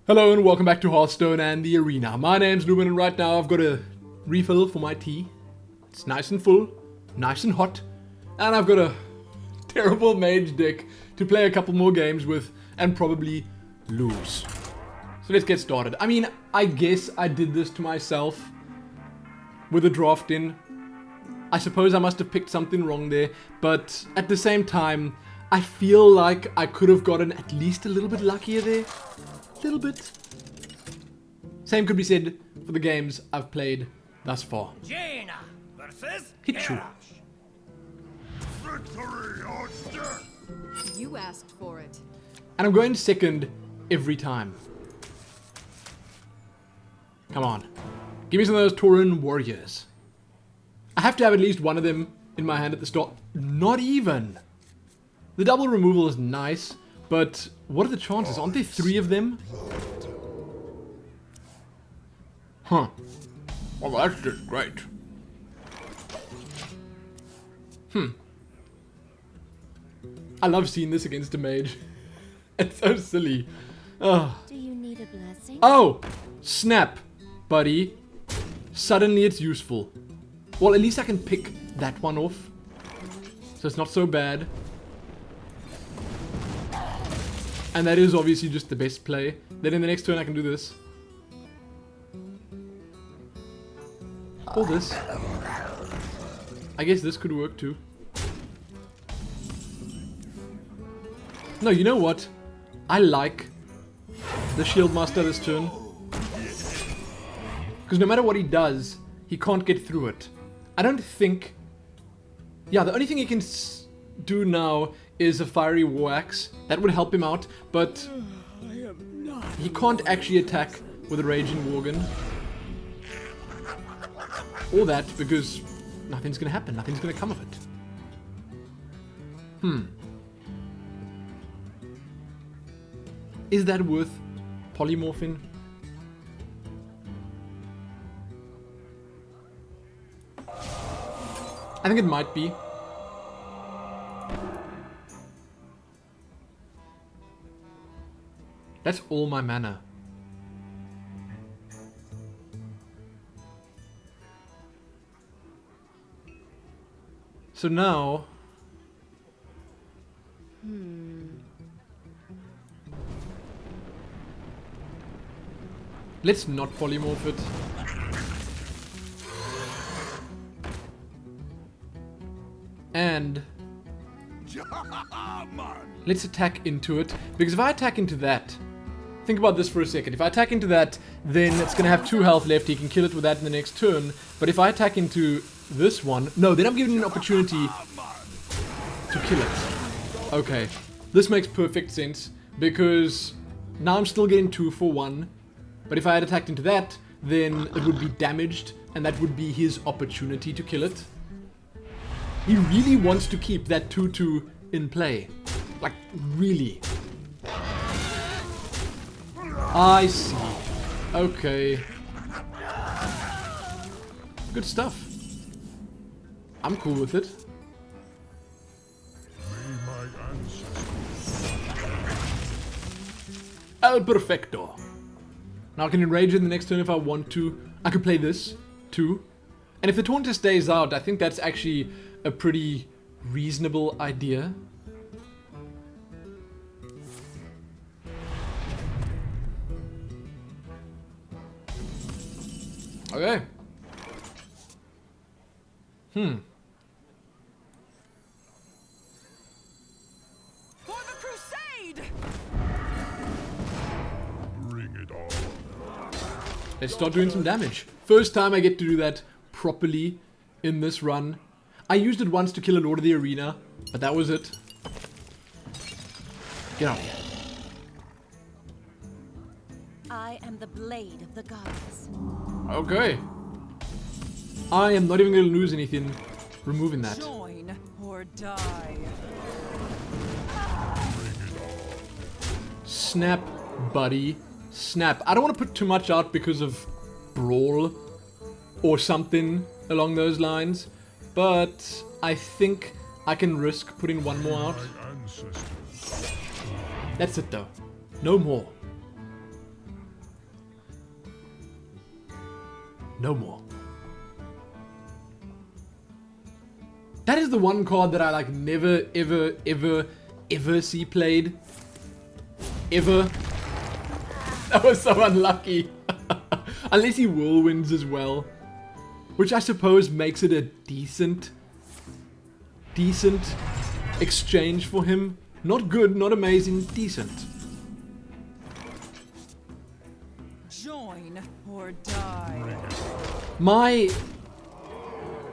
Hello and welcome back to Hearthstone and the arena. My name's Lumin and right now I've got a refill for my tea. It's nice and full, nice and hot, and I've got a terrible mage deck to play a couple more games with and probably lose. So let's get started. I mean, I guess I did this to myself with a draft in. I suppose I must have picked something wrong there, but at the same time, I feel like I could have gotten at least a little bit luckier there. Little bit. Same could be said for the games I've played thus far. Jaina versus Hitchu. Victory or death. You asked for it. And I'm going second every time. Come on. Give me some of those TAUREN warriors. I have to have at least one of them in my hand at the start. Not even. The double removal is nice, but what are the chances? Aren't there 3 of them? Huh. Well, that's just great. I love seeing this against a mage. It's so silly. Oh. Do you need a blessing? Oh! Snap, buddy. Suddenly it's useful. Well, at least I can pick that one off. So it's not so bad. And that is obviously just the best play. Then in the next turn I can do this. Or this. I guess this could work too. No, you know what? I like the Shield Master this turn. Because no matter what he does, he can't get through it. I don't think... Yeah, the only thing he can do now is a Fiery War Axe. That would help him out, but he can't actually attack with a Raging Worgen. Or that, because nothing's gonna happen, nothing's gonna come of it. Is that worth polymorphing? I think it might be. That's all my mana. So now... Let's not polymorph it. And... let's attack into it. Because if I attack into that... Think about this for a second. If I attack into that, then it's going to have 2 health left. He can kill it with that in the next turn. But if I attack into this one... No, then I'm given an opportunity to kill it. Okay. This makes perfect sense. Because now I'm still getting 2 for 1. But if I had attacked into that, then it would be damaged. And that would be his opportunity to kill it. He really wants to keep that 2-2 in play. Like, really. I see. Okay. Good stuff. I'm cool with it. El Perfecto. Now I can enrage in the next turn if I want to. I could play this, too. And if the Taunter stays out, I think that's actually a pretty reasonable idea. Okay. For the crusade! Bring it on. Let's start doing some damage. First time I get to do that properly in this run. I used it once to kill a Lord of the Arena, but that was it. Get out of here. I am the blade of the gods. Okay. I am not even going to lose anything removing that. Join or die. Snap, buddy. Snap. I don't want to put too much out because of Brawl or something along those lines, but I think I can risk putting one more out. That's it though. No more. No more. That is the one card that I like never, ever, ever, ever see played. Ever. That was so unlucky. Unless he whirlwinds as well. Which I suppose makes it a decent exchange for him. Not good, not amazing, decent. Join or die. My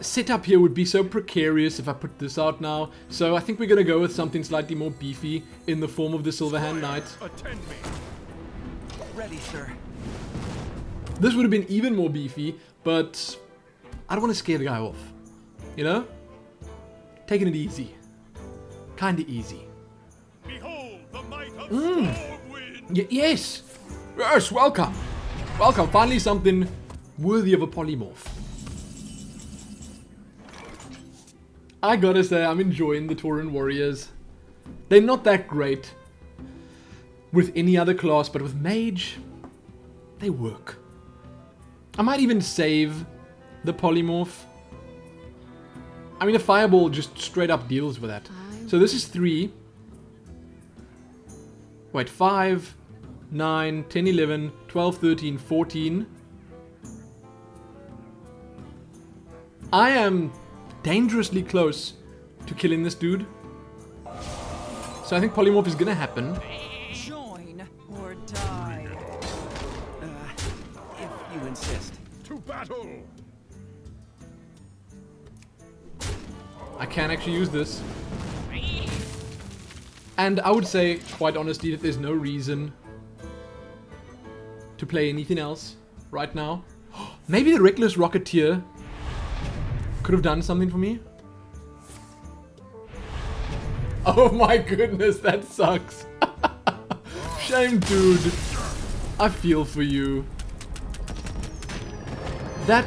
setup here would be so precarious if I put this out now. So I think we're going to go with something slightly more beefy in the form of the Silverhand Knight. Attend me. Ready, sir. This would have been even more beefy, but I don't want to scare the guy off. You know? Taking it easy. Kinda easy. Behold the might of Stormwind. Yes! Yes, welcome! Welcome, finally something worthy of a polymorph. I gotta say, I'm enjoying the Tauren warriors. They're not that great with any other class, but with Mage, they work. I might even save the polymorph. I mean, a fireball just straight up deals with that. So this is 3. Wait, 5, 9, 10, 11, 12, 13, 14. I am dangerously close to killing this dude. So I think polymorph is gonna happen. Join or die. If you insist. To battle. I can actually use this. And I would say, quite honestly, that there's no reason to play anything else right now. Maybe the Reckless Rocketeer could have done something for me. Oh my goodness, that sucks. Shame, dude. I feel for you. That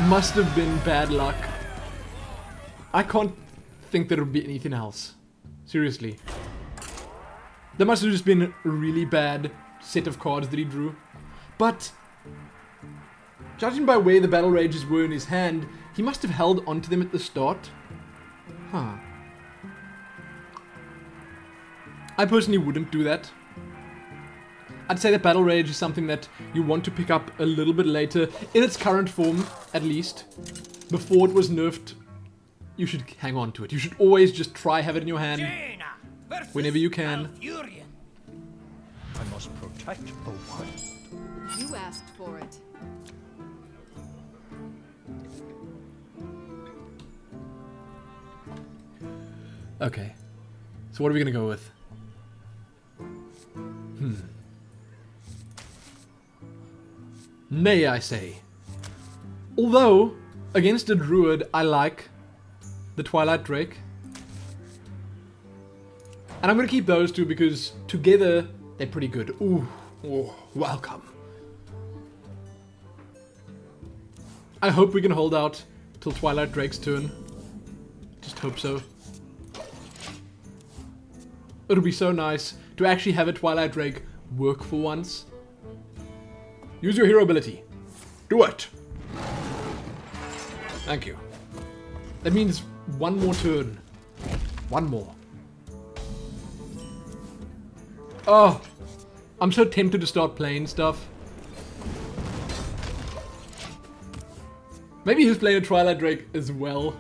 must have been bad luck. I can't think there would be anything else. Seriously. That must have just been a really bad set of cards that he drew. But judging by where the battle rages were in his hand, he must have held onto them at the start. Huh. I personally wouldn't do that. I'd say that battle rage is something that you want to pick up a little bit later, in its current form, at least. Before it was nerfed, you should hang on to it. You should always just try have it in your hand whenever you can. I must protect the wild. You asked for it. Okay. So what are we gonna go with? Nay, I say. Although, against a druid, I like the Twilight Drake. And I'm gonna keep those two because together they're pretty good. Ooh, oh, welcome. I hope we can hold out till Twilight Drake's turn. Just hope so. It'll be so nice to actually have a Twilight Drake work for once. Use your hero ability. Do it. Thank you. That means one more turn. One more. Oh, I'm so tempted to start playing stuff. Maybe he's playing a Twilight Drake as well.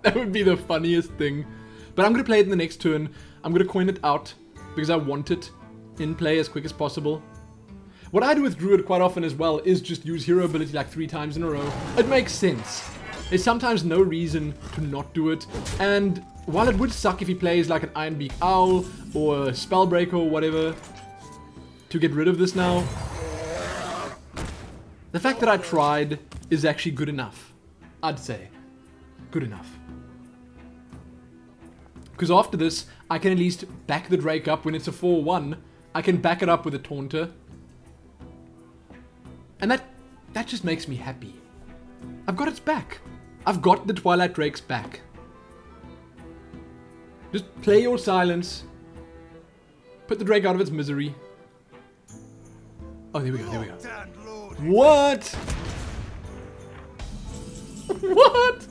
That would be the funniest thing. But I'm going to play it in the next turn. I'm going to coin it out because I want it in play as quick as possible. What I do with Druid quite often as well is just use hero ability like 3 times in a row. It makes sense. There's sometimes no reason to not do it. And while it would suck if he plays like an Ironbeak Owl or a Spellbreaker or whatever to get rid of this now, the fact that I tried is actually good enough. I'd say. Good enough. Because after this, I can at least back the Drake up when it's a 4-1. I can back it up with a Taunter. And that just makes me happy. I've got its back. I've got the Twilight Drake's back. Just play your silence. Put the Drake out of its misery. Oh, there we go, there we go. What? What?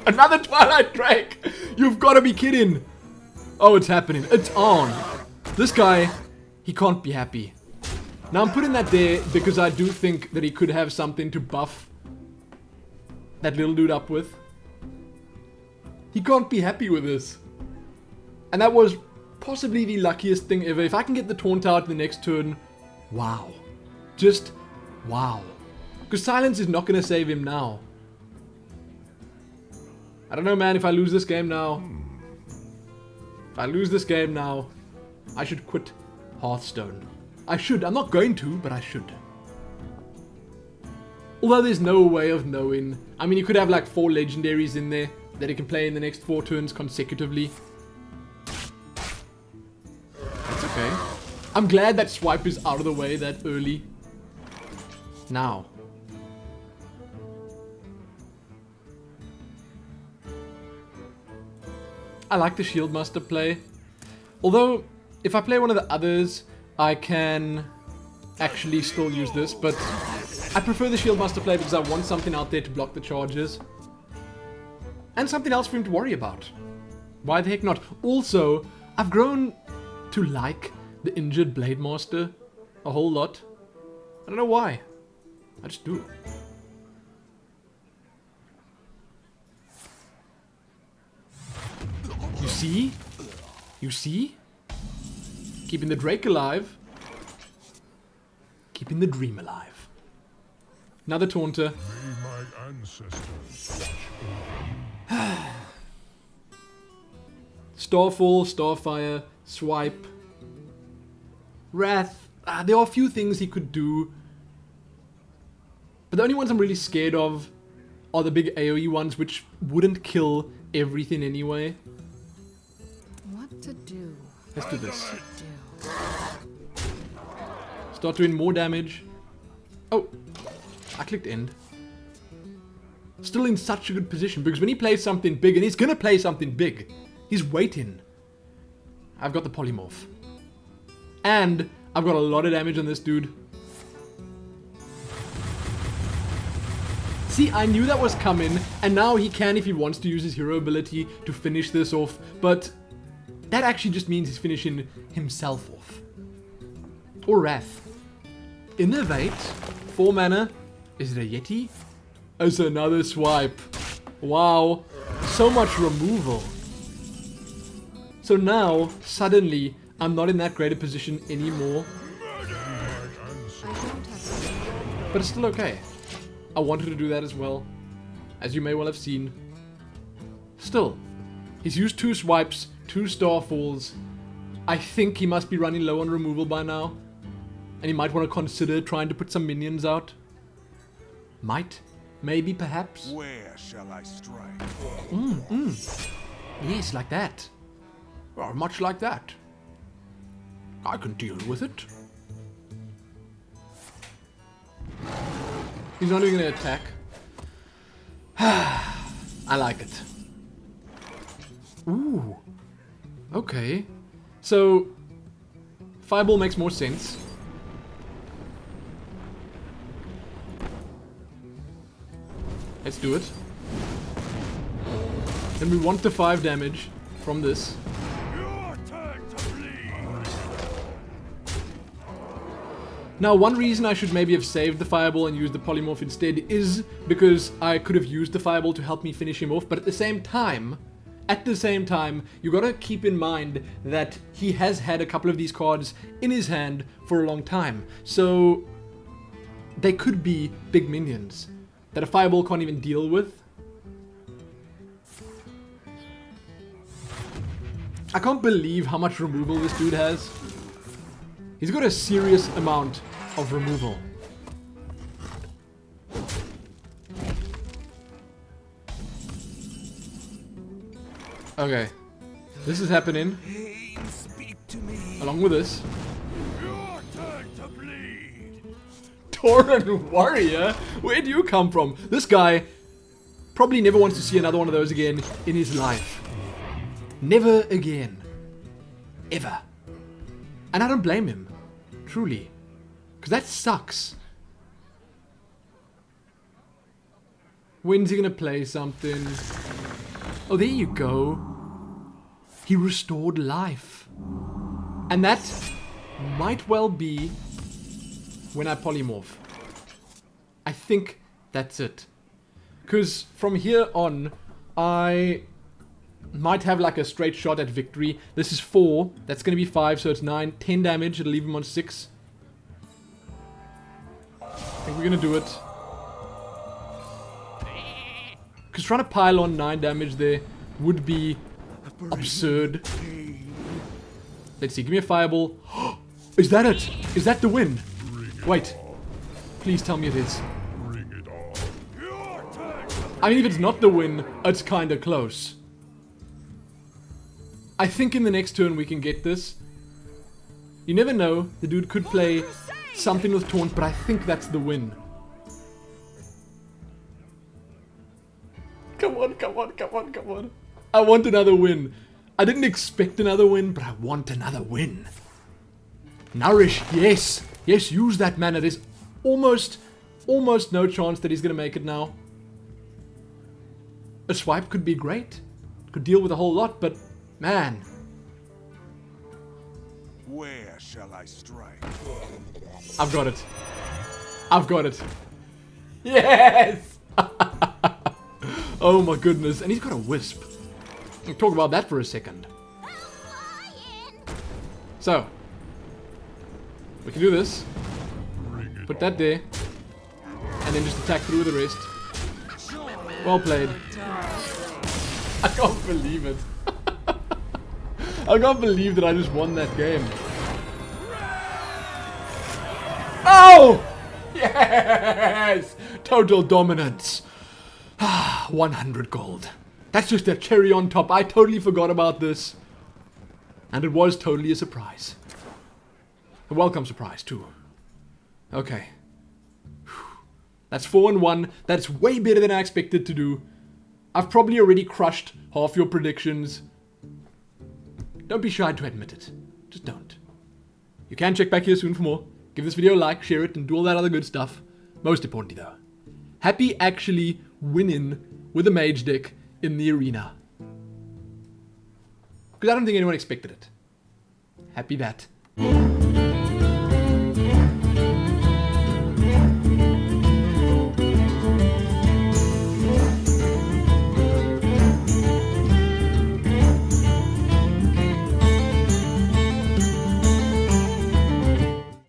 Another Twilight Drake! You've got to be kidding! Oh, it's happening. It's on. This guy, he can't be happy. Now, I'm putting that there because I do think that he could have something to buff that little dude up with. He can't be happy with this. And that was possibly the luckiest thing ever. If I can get the taunt out in the next turn, wow. Just wow. Because silence is not going to save him now. I don't know, man, if I lose this game now. If I lose this game now, I should quit Hearthstone. I should. I'm not going to, but I should. Although there's no way of knowing. I mean, you could have like 4 legendaries in there that he can play in the next 4 turns consecutively. That's okay. I'm glad that swipe is out of the way that early. Now. I like the Shieldmaster play. Although, if I play one of the others, I can actually still use this, but I prefer the Shieldmaster play because I want something out there to block the charges. And something else for him to worry about. Why the heck not? Also, I've grown to like the injured Blade Master a whole lot. I don't know why. I just do. You see? You see? Keeping the Drake alive. Keeping the dream alive. Another taunter. Starfall, Starfire, Swipe, Wrath. There are a few things he could do. But the only ones I'm really scared of are the big AoE ones, which wouldn't kill everything anyway. What to do? Let's do this. What to do? Start doing more damage. Oh, I clicked end. Still in such a good position, because when he plays something big, and he's gonna play something big, he's waiting. I've got the polymorph. And I've got a lot of damage on this dude. See, I knew that was coming, and now he can, if he wants to, use his hero ability to finish this off, but that actually just means he's finishing himself off. Or Wrath. Innovate. 4 mana. Is it a Yeti? It's another swipe. Wow. So much removal. So now, suddenly, I'm not in that great a position anymore. But it's still okay. I wanted to do that as well, as you may well have seen. Still, he's used 2 swipes, 2 Starfalls. I think he must be running low on removal by now. And he might want to consider trying to put some minions out. Might. Maybe, perhaps. Where shall I strike? Yes, like that. Well, much like that. I can deal with it. He's not even going to attack. I like it. Ooh. Okay. So, Fireball makes more sense. Let's do it. Then we want the 5 damage from this. Your turn to bleed. Now, one reason I should maybe have saved the Fireball and used the Polymorph instead is because I could have used the Fireball to help me finish him off, but at the same time, you gotta keep in mind that he has had a couple of these cards in his hand for a long time. So, they could be big minions that a Fireball can't even deal with. I can't believe how much removal this dude has. He's got a serious amount of removal. Okay. This is happening. Speak to me. Along with this. Your turn to bleed. Tauren Warrior? Where do you come from? This guy probably never wants to see another one of those again in his life. Never again. Ever. And I don't blame him. Truly. Because that sucks. When's he gonna play something? Oh, there you go. He restored life. And that might well be when I polymorph. I think that's it. Because from here on, I might have like a straight shot at victory. This is 4. That's going to be 5, so it's 9. 10 damage. It'll leave him on 6. I think we're going to do it. Because trying to pile on 9 damage there would be absurd. Let's see. Give me a fireball. Is that it? Is that the win? Wait. Please tell me it is. I mean, if it's not the win, it's kind of close. I think in the next turn we can get this. You never know. The dude could play something with taunt, but I think that's the win. Come on, come on, come on, come on. I want another win. I didn't expect another win, but I want another win. Nourish, yes. Yes, use that mana. There's almost no chance that he's going to make it now. A swipe could be great. Could deal with a whole lot, but man. Where shall I strike? I've got it. I've got it. Yes! Oh my goodness. And he's got a wisp. We'll talk about that for a second. So. We can do this. Put that there. And then just attack through the rest. Well played. I can't believe it. I can't believe that I just won that game. Oh! Yes! Total dominance. 100 gold. That's just a cherry on top. I totally forgot about this. And it was totally a surprise. A welcome surprise, too. Okay. That's 4-1. That's way better than I expected to do. I've probably already crushed half your predictions. Don't be shy to admit it. Just don't. You can check back here soon for more. Give this video a like, share it, and do all that other good stuff. Most importantly, though, happy actually winning with a mage deck in the arena. Because I don't think anyone expected it. Happy that.